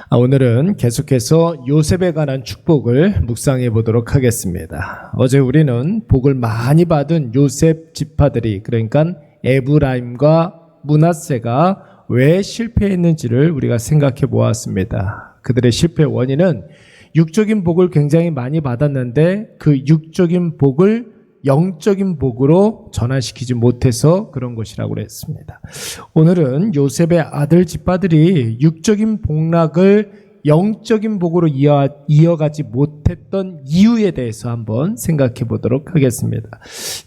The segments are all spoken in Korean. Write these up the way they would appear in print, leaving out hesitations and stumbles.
오늘은 계속해서 요셉에 관한 축복을 묵상해 보도록 하겠습니다. 어제 우리는 복을 많이 받은 요셉 지파들이, 그러니까 에브라임과 므낫세가 왜 실패했는지를 우리가 생각해 보았습니다. 그들의 실패 원인은 육적인 복을 굉장히 많이 받았는데 그 육적인 복을 영적인 복으로 전환시키지 못해서 그런 것이라고 했습니다. 오늘은 요셉의 아들 지파들이 육적인 복락을 영적인 복으로 이어가지 못했던 이유에 대해서 한번 생각해 보도록 하겠습니다.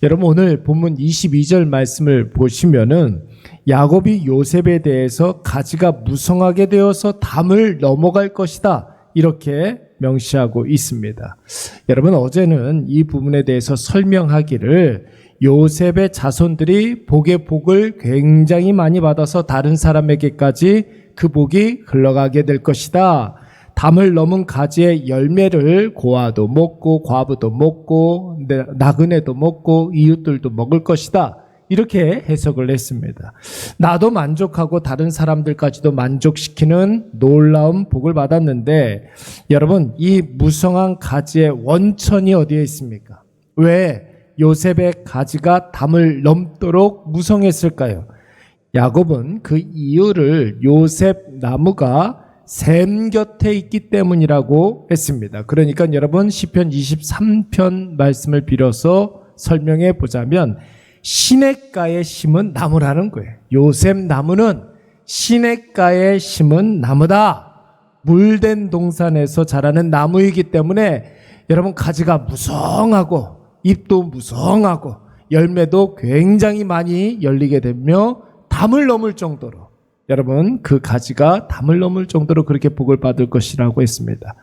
여러분, 오늘 본문 22절 말씀을 보시면은 야곱이 요셉에 대해서 가지가 무성하게 되어서 담을 넘어갈 것이다, 이렇게 명시하고 있습니다. 여러분, 어제는 이 부분에 대해서 설명하기를 요셉의 자손들이 복의 복을 굉장히 많이 받아서 다른 사람에게까지 그 복이 흘러가게 될 것이다. 담을 넘은 가지의 열매를 고아도 먹고 과부도 먹고 나그네도 먹고 이웃들도 먹을 것이다, 이렇게 해석을 했습니다. 나도 만족하고 다른 사람들까지도 만족시키는 놀라운 복을 받았는데, 여러분, 이 무성한 가지의 원천이 어디에 있습니까? 왜 요셉의 가지가 담을 넘도록 무성했을까요? 야곱은 그 이유를 요셉 나무가 샘 곁에 있기 때문이라고 했습니다. 그러니까 여러분, 시편 23편 말씀을 빌어서 설명해 보자면 시냇가에 심은 나무라는 거예요. 요셉 나무는 시냇가에 심은 나무다. 물된 동산에서 자라는 나무이기 때문에 여러분, 가지가 무성하고 잎도 무성하고 열매도 굉장히 많이 열리게 되며 담을 넘을 정도로, 여러분, 그 가지가 담을 넘을 정도로 그렇게 복을 받을 것이라고 했습니다.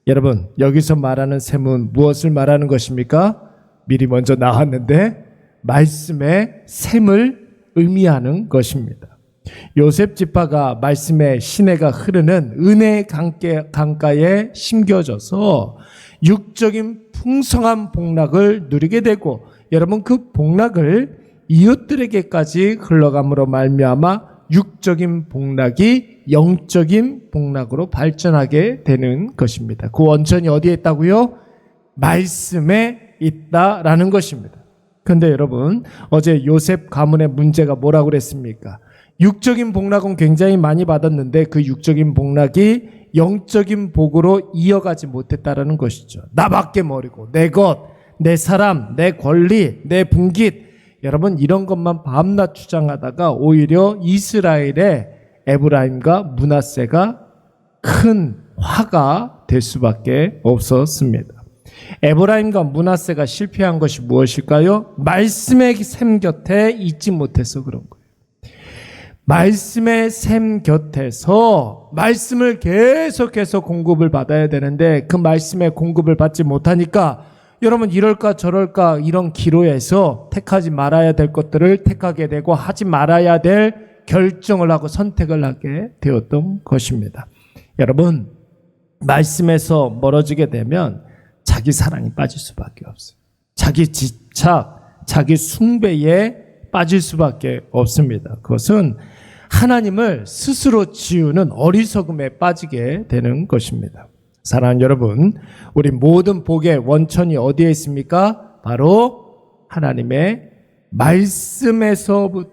여러분, 여기서 말하는 샘은 무엇을 말하는 것입니까? 미리 먼저 나왔는데 말씀의 샘을 의미하는 것입니다. 요셉 지파가 말씀의 시내가 흐르는 은혜의 강가에 심겨져서 육적인 풍성한 복락을 누리게 되고, 여러분, 그 복락을 이웃들에게까지 흘러감으로 말미암아 육적인 복락이 영적인 복락으로 발전하게 되는 것입니다. 그 원천이 어디에 있다고요? 말씀에 있다라는 것입니다. 그런데 여러분, 어제 요셉 가문의 문제가 뭐라고 그랬습니까? 육적인 복락은 굉장히 많이 받았는데 그 육적인 복락이 영적인 복으로 이어가지 못했다라는 것이죠. 나밖에 모르고 내 것, 내 사람, 내 권리, 내 분깃, 여러분, 이런 것만 밤낮 주장하다가 오히려 이스라엘의 에브라임과 므낫세가 큰 화가 될 수밖에 없었습니다. 에브라임과 므낫세가 실패한 것이 무엇일까요? 말씀의 샘 곁에 있지 못해서 그런 거예요. 말씀의 샘 곁에서 말씀을 계속해서 공급을 받아야 되는데 그 말씀의 공급을 받지 못하니까 여러분, 이럴까 저럴까 이런 기로에서 택하지 말아야 될 것들을 택하게 되고 하지 말아야 될 결정을 하고 선택을 하게 되었던 것입니다. 여러분, 말씀에서 멀어지게 되면 자기 사랑이 빠질 수밖에 없어요. 자기 집착, 자기 숭배에 빠질 수밖에 없습니다. 그것은 하나님을 스스로 지우는 어리석음에 빠지게 되는 것입니다. 사랑하는 여러분, 우리 모든 복의 원천이 어디에 있습니까? 바로 하나님의 말씀에서부터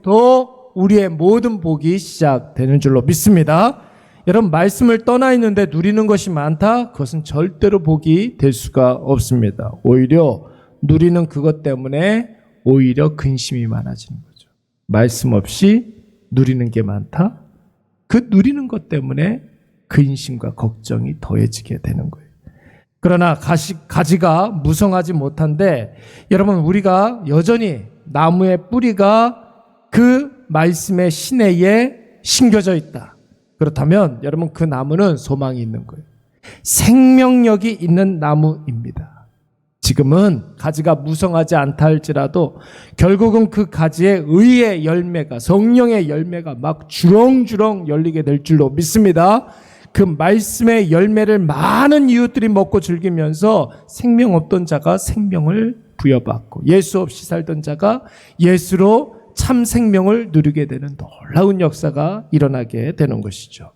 우리의 모든 복이 시작되는 줄로 믿습니다. 여러분, 말씀을 떠나 있는데 누리는 것이 많다? 그것은 절대로 복이 될 수가 없습니다. 오히려 누리는 그것 때문에 오히려 근심이 많아지는 거죠. 말씀 없이 누리는 게 많다? 그 누리는 것 때문에 근심과 걱정이 더해지게 되는 거예요. 그러나 가지가 무성하지 못한데, 여러분, 우리가 여전히 나무의 뿌리가 그 말씀의 시내에 심겨져 있다. 그렇다면 여러분, 그 나무는 소망이 있는 거예요. 생명력이 있는 나무입니다. 지금은 가지가 무성하지 않다 할지라도 결국은 그 가지에 의의 열매가, 성령의 열매가 막 주렁주렁 열리게 될 줄로 믿습니다. 그 말씀의 열매를 많은 이웃들이 먹고 즐기면서 생명 없던 자가 생명을 부여받고 예수 없이 살던 자가 예수로 참 생명을 누리게 되는 놀라운 역사가 일어나게 되는 것이죠.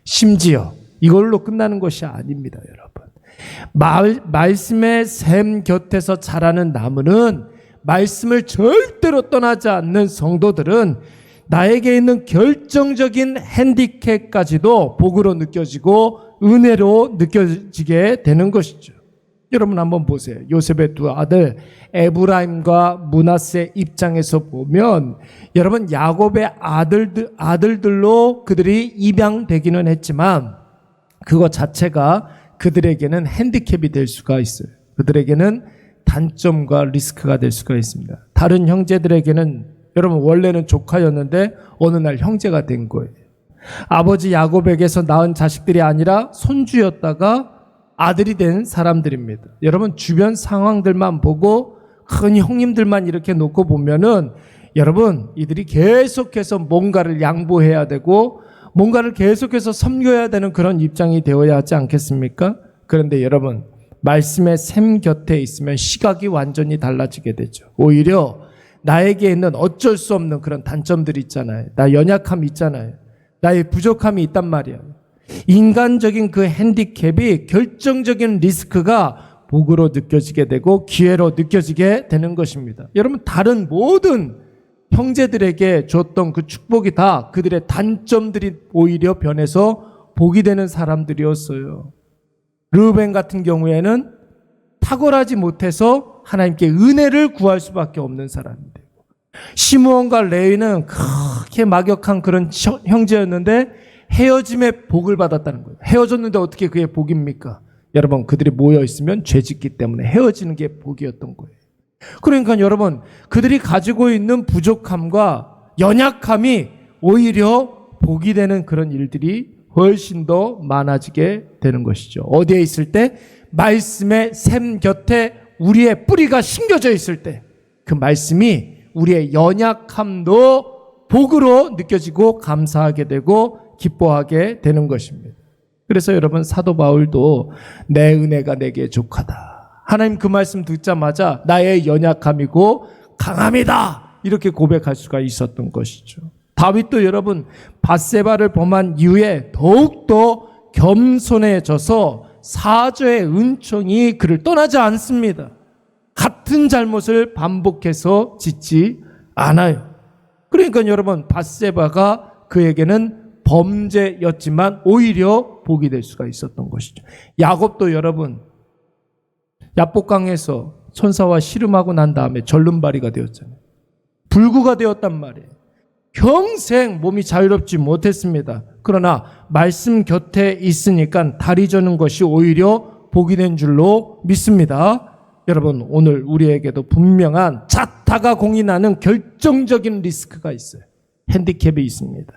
심지어 이걸로 끝나는 것이 아닙니다, 여러분. 말씀의 샘 곁에서 자라는 나무는 말씀을 절대로 떠나지 않는 성도들은 나에게 있는 결정적인 핸디캡까지도 복으로 느껴지고 은혜로 느껴지게 되는 것이죠. 여러분 한번 보세요. 요셉의 두 아들 에브라임과 므낫세 입장에서 보면 여러분 야곱의 아들들로 그들이 입양되기는 했지만 그것 자체가 그들에게는 핸디캡이 될 수가 있어요. 그들에게는 단점과 리스크가 될 수가 있습니다. 다른 형제들에게는 여러분 원래는 조카였는데 어느 날 형제가 된 거예요. 아버지 야곱에게서 낳은 자식들이 아니라 손주였다가 아들이 된 사람들입니다. 여러분 주변 상황들만 보고 큰 형님들만 이렇게 놓고 보면은 여러분 이들이 계속해서 뭔가를 양보해야 되고 뭔가를 계속해서 섬겨야 되는 그런 입장이 되어야 하지 않겠습니까? 그런데 여러분 말씀의 샘 곁에 있으면 시각이 완전히 달라지게 되죠. 오히려 나에게 있는 어쩔 수 없는 그런 단점들이 있잖아요. 나 연약함이 있잖아요. 나의 부족함이 있단 말이야. 인간적인 그 핸디캡이 결정적인 리스크가 복으로 느껴지게 되고 기회로 느껴지게 되는 것입니다. 여러분 다른 모든 형제들에게 줬던 그 축복이 다 그들의 단점들이 오히려 변해서 복이 되는 사람들이었어요. 르우벤 같은 경우에는 탁월하지 못해서 하나님께 은혜를 구할 수밖에 없는 사람인데 시므온과 레위는 그렇게 막역한 그런 형제였는데 헤어짐의 복을 받았다는 거예요. 헤어졌는데 어떻게 그게 복입니까? 여러분 그들이 모여 있으면 죄짓기 때문에 헤어지는 게 복이었던 거예요. 그러니까 여러분 그들이 가지고 있는 부족함과 연약함이 오히려 복이 되는 그런 일들이 훨씬 더 많아지게 되는 것이죠. 어디에 있을 때? 말씀의 샘 곁에 우리의 뿌리가 심겨져 있을 때 그 말씀이 우리의 연약함도 복으로 느껴지고 감사하게 되고 기뻐하게 되는 것입니다. 그래서 여러분 사도 바울도 내 은혜가 내게 족하다. 하나님 그 말씀 듣자마자 나의 연약함이고 강함이다. 이렇게 고백할 수가 있었던 것이죠. 다윗도 여러분 밧세바를 범한 이후에 더욱더 겸손해져서 사죄의 은총이 그를 떠나지 않습니다. 같은 잘못을 반복해서 짓지 않아요. 그러니까 여러분 밧세바가 그에게는 범죄였지만 오히려 복이 될 수가 있었던 것이죠. 야곱도 여러분 야복강에서 천사와 씨름하고 난 다음에 절름발이가 되었잖아요. 불구가 되었단 말이에요. 평생 몸이 자유롭지 못했습니다. 그러나 말씀 곁에 있으니까 다리 저는 것이 오히려 복이 된 줄로 믿습니다. 여러분 오늘 우리에게도 분명한 자타가 공인하는 결정적인 리스크가 있어요. 핸디캡이 있습니다.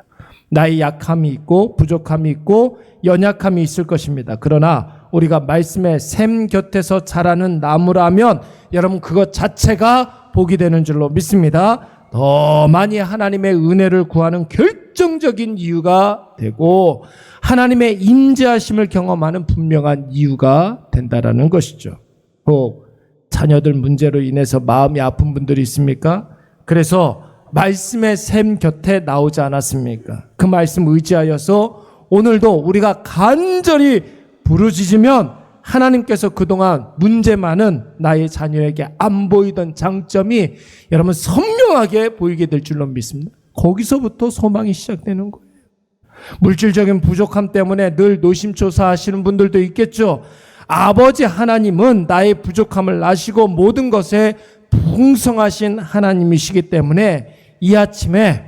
나의 약함이 있고 부족함이 있고 연약함이 있을 것입니다. 그러나 우리가 말씀의 샘 곁에서 자라는 나무라면 여러분 그것 자체가 복이 되는 줄로 믿습니다. 더 많이 하나님의 은혜를 구하는 결정적인 이유가 되고 하나님의 임재하심을 경험하는 분명한 이유가 된다라는 것이죠. 혹 자녀들 문제로 인해서 마음이 아픈 분들이 있습니까? 그래서 말씀의 샘 곁에 나오지 않았습니까? 그 말씀 의지하여서 오늘도 우리가 간절히 부르짖으면 하나님께서 그동안 문제 많은 나의 자녀에게 안 보이던 장점이 여러분 선명하게 보이게 될 줄로 믿습니다. 거기서부터 소망이 시작되는 거예요. 물질적인 부족함 때문에 늘 노심초사하시는 분들도 있겠죠. 아버지 하나님은 나의 부족함을 아시고 모든 것에 풍성하신 하나님이시기 때문에 이 아침에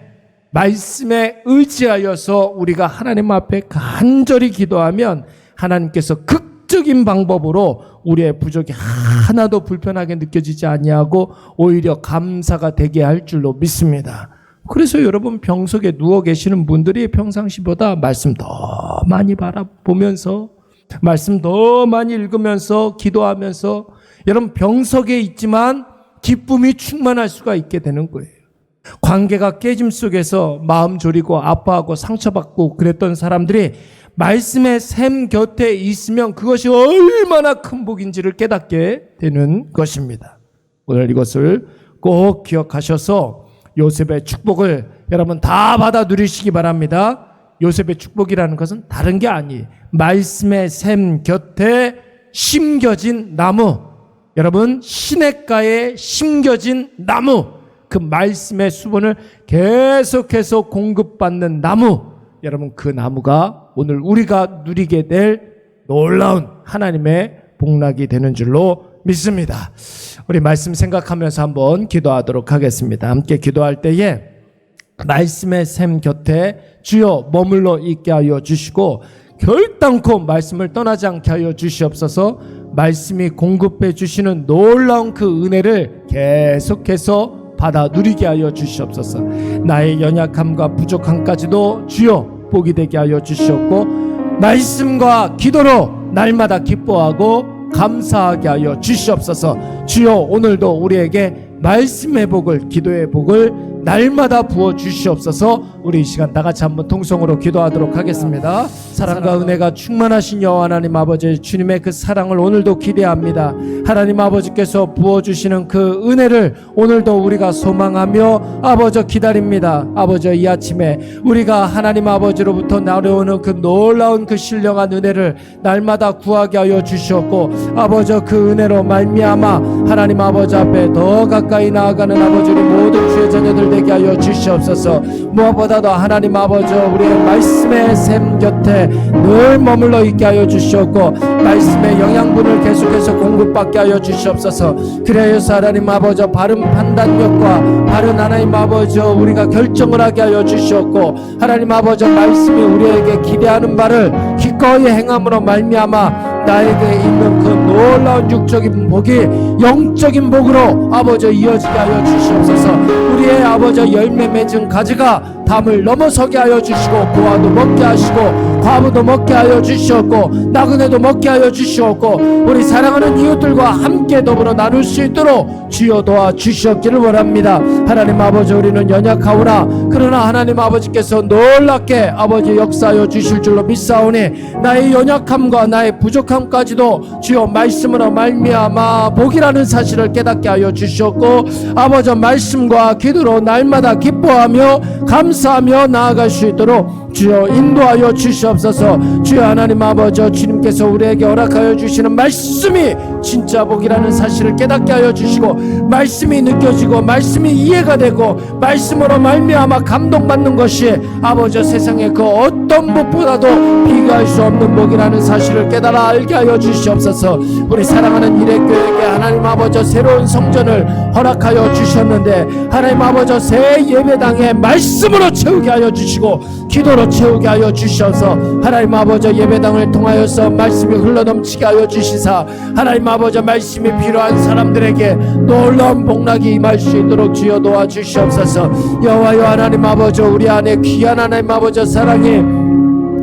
말씀에 의지하여서 우리가 하나님 앞에 간절히 기도하면 하나님께서 극적인 방법으로 우리의 부족이 하나도 불편하게 느껴지지 아니하고 오히려 감사가 되게 할 줄로 믿습니다. 그래서 여러분 병석에 누워 계시는 분들이 평상시보다 말씀 더 많이 바라보면서 말씀 더 많이 읽으면서 기도하면서 여러분 병석에 있지만 기쁨이 충만할 수가 있게 되는 거예요. 관계가 깨짐 속에서 마음 졸이고 아파하고 상처받고 그랬던 사람들이 말씀의 샘 곁에 있으면 그것이 얼마나 큰 복인지를 깨닫게 되는 것입니다. 오늘 이것을 꼭 기억하셔서 요셉의 축복을 여러분 다 받아 누리시기 바랍니다. 요셉의 축복이라는 것은 다른 게 아니에요. 말씀의 샘 곁에 심겨진 나무. 여러분, 시냇가에 심겨진 나무, 그 말씀의 수분을 계속해서 공급받는 나무, 여러분, 그 나무가 오늘 우리가 누리게 될 놀라운 하나님의 복락이 되는 줄로 믿습니다. 우리 말씀 생각하면서 한번 기도하도록 하겠습니다. 함께 기도할 때에 말씀의 샘 곁에 주여 머물러 있게 하여 주시고 결단코 말씀을 떠나지 않게 하여 주시옵소서. 말씀이 공급해 주시는 놀라운 그 은혜를 계속해서 받아 누리게 하여 주시옵소서. 나의 연약함과 부족함까지도 주여 복이 되게 하여 주시옵고 말씀과 기도로 날마다 기뻐하고 감사하게 하여 주시옵소서. 주여 오늘도 우리에게 말씀의 복을, 기도의 복을 날마다 부어 주시옵소서. 우리 이 시간 다 같이 한번 통성으로 기도하도록 하겠습니다. 사랑과 은혜가 충만하신 여호와 하나님 아버지, 주님의 그 사랑을 오늘도 기대합니다. 하나님 아버지께서 부어주시는 그 은혜를 오늘도 우리가 소망하며 아버지 기다립니다. 아버지, 이 아침에 우리가 하나님 아버지로부터 나려오는 그 놀라운 그 신령한 은혜를 날마다 구하게 하여 주시옵고 아버지, 그 은혜로 말미암아 하나님 아버지 앞에 더 가까이 나아가는 아버지 우리 모든 주의 자녀들 되게 하여 주시옵소서. 무엇보다도 하나님 아버지 우리의 말씀의 샘 곁에 늘 머물러 있게 하여 주시옵고 말씀의 영양분을 계속해서 공급받게 하여 주시옵소서. 그래서 하나님 아버지 바른 판단력과 바른 하나님 아버지 우리가 결정을 하게 하여 주시옵고 하나님 아버지 말씀이 우리에게 기대하는 바를 기꺼이 행함으로 말미암아 나에게 있는 그 놀라운 육적인 복이 영적인 복으로 아버지 이어지게 하여 주시옵소서. 우리의 아버지 열매 맺은 가지가 담을 넘어서게 하여 주시고 고아도 먹게 하시고 과부도 먹게 하여 주시옵고 나그네도 먹게 하여 주시옵고 우리 사랑하는 이웃들과 함께 더불어 나눌 수 있도록 주여 도와 주시옵기를 원합니다. 하나님 아버지 우리는 연약하오나 그러나 하나님 아버지께서 놀랍게 아버지 역사하여 주실 줄로 믿사오니 나의 연약함과 나의 부족함까지도 주여 말씀으로 말미암아 복이라는 사실을 깨닫게 하여 주시옵고 아버지 말씀과 기도로 날마다 기뻐하며 감사하며 나아갈 수 있도록 주여 인도하여 주시옵소서. 주여 하나님 아버지 주님께서 우리에게 허락하여 주시는 말씀이 진짜 복이라는 사실을 깨닫게 하여 주시고 말씀이 느껴지고 말씀이 이해가 되고 말씀으로 말미암아 감동받는 것이 아버지 세상의 그 어떤 복보다도 비교할 수 없는 복이라는 사실을 깨달아 알게 하여 주시옵소서. 우리 사랑하는 일회교회에게 하나님 아버지 새로운 성전을 허락하여 주셨는데 하나님 아버지 새 예배당에 말씀으로 채우게 하여 주시고 기도로 채우게 하여 주셔서 하나님 아버지 예배당을 통하여서 말씀이 흘러넘치게 하여 주시사 하나님 아버지 말씀이 필요한 사람들에게 놀라운 복락이 임할 수 있도록 주여 도와주시옵소서. 여호와여 하나님 아버지 우리 안에 귀한 하나님 아버지 사랑이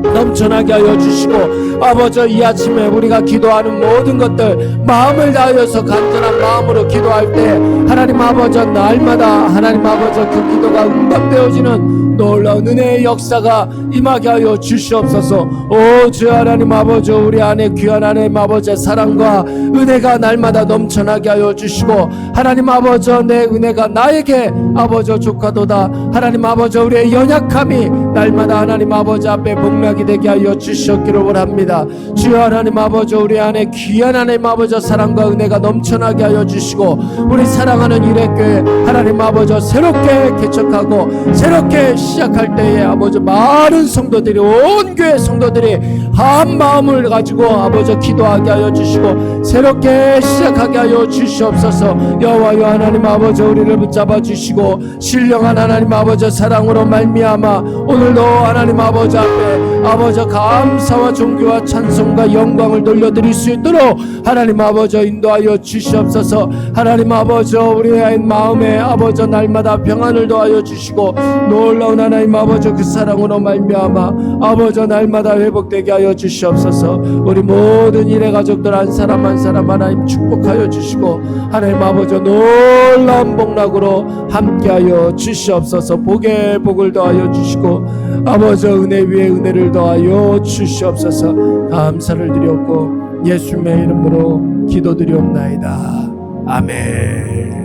넘쳐나게 하여 주시고 아버지 이 아침에 우리가 기도하는 모든 것들 마음을 다하여서 간절한 마음으로 기도할 때 하나님 아버지 날마다 하나님 아버지 그 기도가 응답되어지는 놀라운 은혜의 역사가 임하게 하여 주시옵소서. 오 주 하나님 아버지 우리 안에 귀한 하나님 아버지 사랑과 은혜가 날마다 넘쳐나게 하여 주시고 하나님 아버지 내 은혜가 나에게 아버지 조카도다 하나님 아버지 우리의 연약함이 날마다 하나님 아버지 앞에 복락이 되게 하여 주시옵기를 원합니다. 주여 하나님 아버지 우리 안에 귀한 하나님 아버지 사랑과 은혜가 넘쳐나게 하여 주시고 우리 사랑하는 일회교회 하나님 아버지 새롭게 개척하고 새롭게 시작할 때에 아버지 많은 성도들이 온 교회 성도들이 한 마음을 가지고 아버지 기도하게 하여 주시고 새롭게 시작하게 하여 주시옵소서. 여호와여 하나님 아버지 우리를 붙잡아 주시고 신령한 하나님 아버지 사랑으로 말미암아 오늘도 하나님 아버지 앞에 아버지 감사와 존귀와 찬송과 영광을 돌려드릴 수 있도록 하나님 아버지 인도하여 주시옵소서. 하나님 아버지 우리의 마음에 아버지 날마다 평안을 더하여 주시고 놀라운 하나님 아버지 그 사랑으로 말미암아 아버지 날마다 회복되게 하여 주시옵소서. 우리 모든 일의 가족들 한 사람 한 사람 하나님 축복하여 주시고 하나님 아버지 놀라운 복락으로 함께하여 주시옵소서. 복에 복을 더하여 주시고 아버지 은혜 위에 은혜를 더하여 주시옵소서. 감사를 드렸고 예수님의 이름으로 기도드리옵나이다. 아멘.